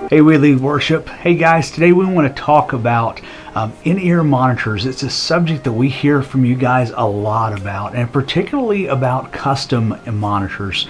Hey, We Lead Worship. Hey guys, today we want to talk about in-ear monitors. It's a subject that we hear from you guys a lot about, and particularly about custom monitors.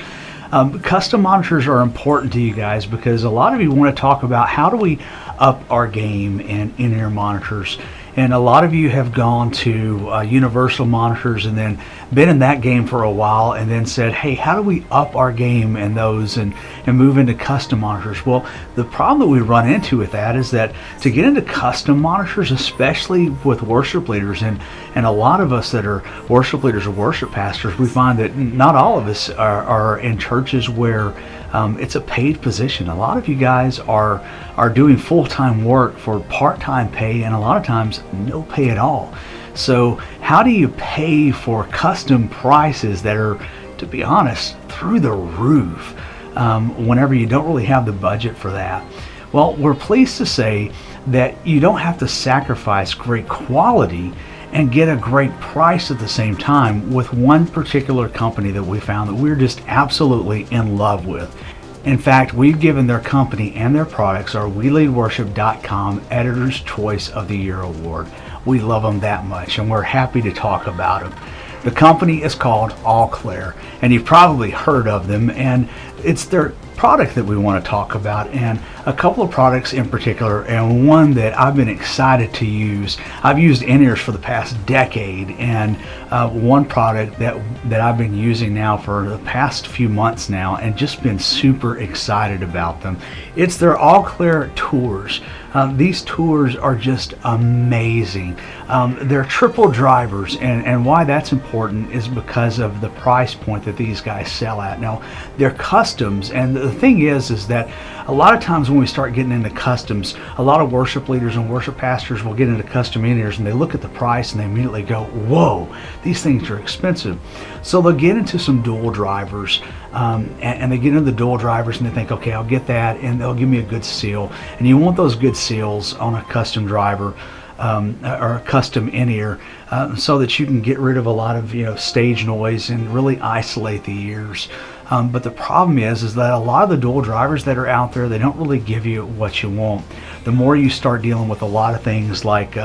Custom monitors are important to you guys because a lot of you want to talk about how do we up our game in in-ear monitors. And a lot of you have gone to universal monitors and then been in that game for a while and then said, hey, how do we up our game in those and move into custom monitors? Well, the problem that we run into with that is that to get into custom monitors, especially with worship leaders, and a lot of us that are worship leaders or worship pastors, we find that not all of us are in churches where it's a paid position. A lot of you guys are doing full-time work for part-time pay, and a lot of times no pay at all. So how do you pay for custom prices that are, to be honest, through the roof whenever you don't really have the budget for that? Well, we're pleased to say that you don't have to sacrifice great quality and get a great price at the same time with one particular company that we found that we're just absolutely in love with. In fact, we've given their company and their products our WeLeadWorship.com Editor's Choice of the Year Award. We love them that much, and we're happy to talk about them. The company is called Alclair, and you've probably heard of them, and it's their product that we want to talk about, and a couple of products in particular, and one that I've been excited to use. I've used in-ears for the past decade, and one product that I've been using now for the past few months now and just been super excited about them. It's their Alclair Tours. These tours are just amazing. They're triple drivers, and why that's important is because of the price point that these guys sell at. Now, they're customs, and the thing is that a lot of times when we start getting into customs, a lot of worship leaders and worship pastors will get into custom in-ears and they look at the price and they immediately go, whoa, these things are expensive. So they'll get into some dual drivers, and they get into the dual drivers and they think, okay, I'll get that, and they'll give me a good seal. And you want those good seals on a custom driver or a custom in-ear so that you can get rid of a lot of stage noise and really isolate the ears. But the problem is that a lot of the dual drivers that are out there, they don't really give you what you want. The more you start dealing with a lot of things like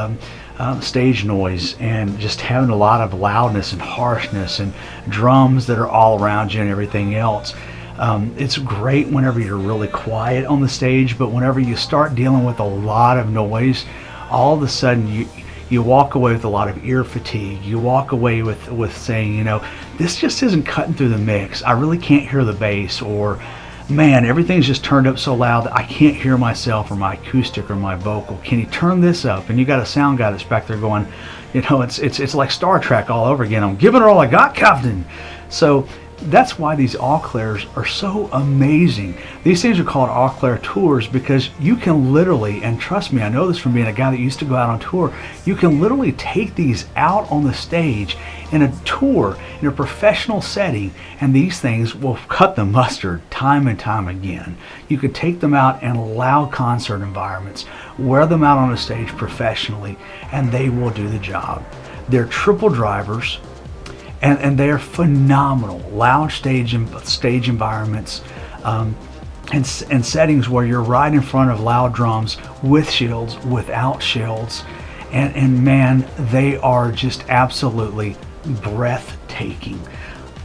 stage noise and just having a lot of loudness and harshness and drums that are all around you and everything else, it's great whenever you're really quiet on the stage, but whenever you start dealing with a lot of noise, all of a sudden you walk away with a lot of ear fatigue. You walk away with saying, this just isn't cutting through the mix. I really can't hear the bass, or man, everything's just turned up so loud that I can't hear myself or my acoustic or my vocal. Can you turn this up? And you got a sound guy that's back there going, it's like Star Trek all over again. I'm giving it all I got, Captain. So that's why these Alclairs are so amazing. These things are called Alclair Tours because you can literally, and trust me, I know this from being a guy that used to go out on tour, you can literally take these out on the stage in a tour, in a professional setting, and these things will cut the mustard time and time again. You could take them out in loud concert environments, wear them out on a stage professionally, and they will do the job. They're triple drivers, and they're phenomenal. Loud stage environments and settings where you're right in front of loud drums, with shields, without shields, and man, they are just absolutely breathtaking.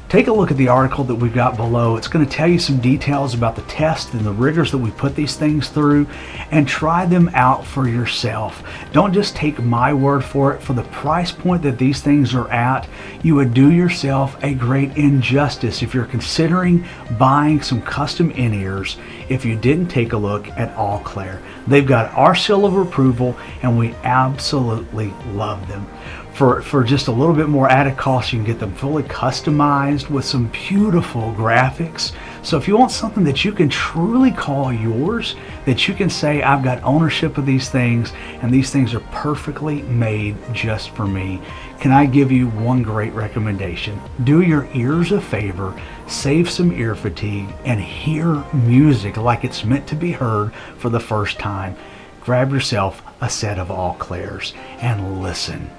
Take a look at the article that we've got below. It's going to tell you some details about the test and the rigors that we put these things through, and try them out for yourself. Don't just take my word for it. For the price point that these things are at, you would do yourself a great injustice if you're considering buying some custom in-ears if you didn't take a look at Alclair. They've got our seal of approval, and we absolutely love them. For just a little bit more added cost, you can get them fully customized with some beautiful graphics. So if you want something that you can truly call yours, that you can say, I've got ownership of these things, and these things are perfectly made just for me, can I give you one great recommendation? Do your ears a favor, save some ear fatigue, and hear music like it's meant to be heard for the first time. Grab yourself a set of Alclairs and listen.